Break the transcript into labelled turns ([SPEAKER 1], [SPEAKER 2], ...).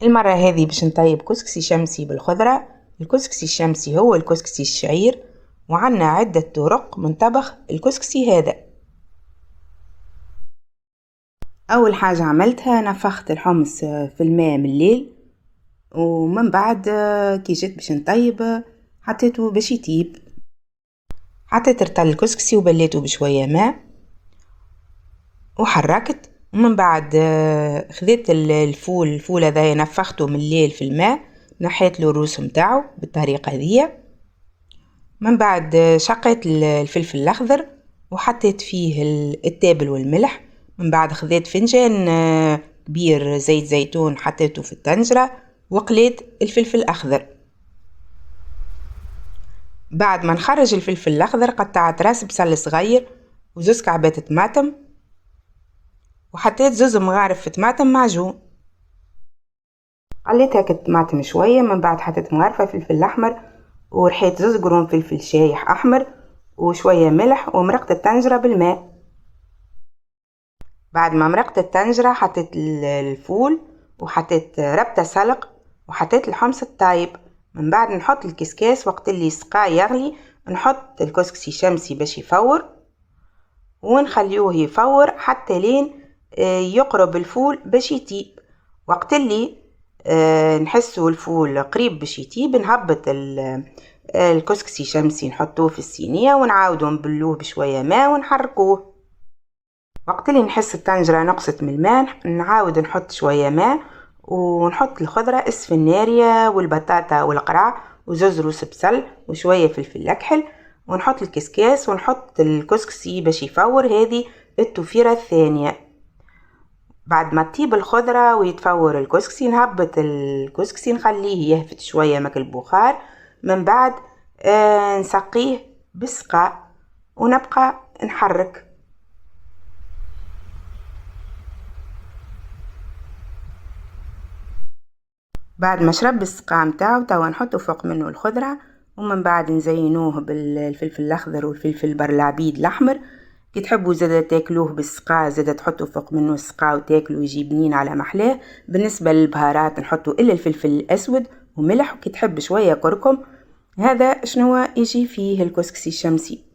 [SPEAKER 1] المرة هذه باش نطيب كسكسي شمسي بالخضرة. الكسكسي الشمسي هو الكسكسي الشعير، وعنا عدة طرق من طبخ الكسكسي هذا. أول حاجة عملتها نفخت الحمص في الماء من الليل، ومن بعد كي جيت باش نطيب حطيته باش يطيب. حطيت رطل الكسكسي وبليته بشوية ماء وحركت، ومن بعد خذيت الفول هذا نفخته من الليل في الماء، نحيت له الروس متاعه بالطريقة هذه. من بعد شقيت الفلفل الأخضر وحطيت فيه التابل والملح. من بعد خذيت فنجان كبير زيت زيتون حطيته في الطنجرة وقليت الفلفل الأخضر. بعد ما نخرج الفلفل الأخضر قطعت راس بصل صغير وزوز كعبات طماطم، وحطيت زوز مغارف طماطم معجون. قليت هاك الطماطم شوية، من بعد حطيت مغرفة فلفل أحمر ورحيت زوز قرون فلفل شايح أحمر وشوية ملح ومرقت الطنجرة بالماء. بعد ما مرقت الطنجرة حطيت الفول وحطيت ربطة سلق وحطيت الحمص الطايب. من بعد نحط الكسكاس، وقت اللي سقاه يغلي نحط الكسكسي شمسي باش يفور، ونخليوه يفور حتى لين يقرب الفول باش يطيب. وقت اللي نحسوا الفول قريب باش يطيب نهبط الكسكسي شمسي نحطوه في الصينية ونعاودو نبلوه بشوية ماء ونحركوه. وقت اللي نحس الطنجرة نقصت من الماء نعاود نحط شوية ماء ونحط الخضرة السفنارية والبطاطا والقرع وزوز روس بصل وشوية فلفل أكحل، ونحط الكسكاس ونحط الكسكسي باش يفور. هذه التوفيرة الثانية. بعد ما تطيب الخضرة ويتفور الكسكسي نهبط الكسكسي نخليه يهفت شوية مك البخار. من بعد نسقيه بالسقاء ونبقى نحرك. بعد ما شرب السقاء متاعو توا نحطو فوق منه الخضرة، ومن بعد نزينوه بالفلفل الأخضر والفلفل برلعبيد الأحمر. كي تحبوا زادة تاكلوه بالسقاء زادة تحطوا فوق منه السقاء وتاكلوا يجي بنين على محلاه. بالنسبة للبهارات نحطوا إلا الفلفل الأسود وملح، وكي تحب شوية كركم. هذا شنو يجي فيه الكسكسي الشمسي.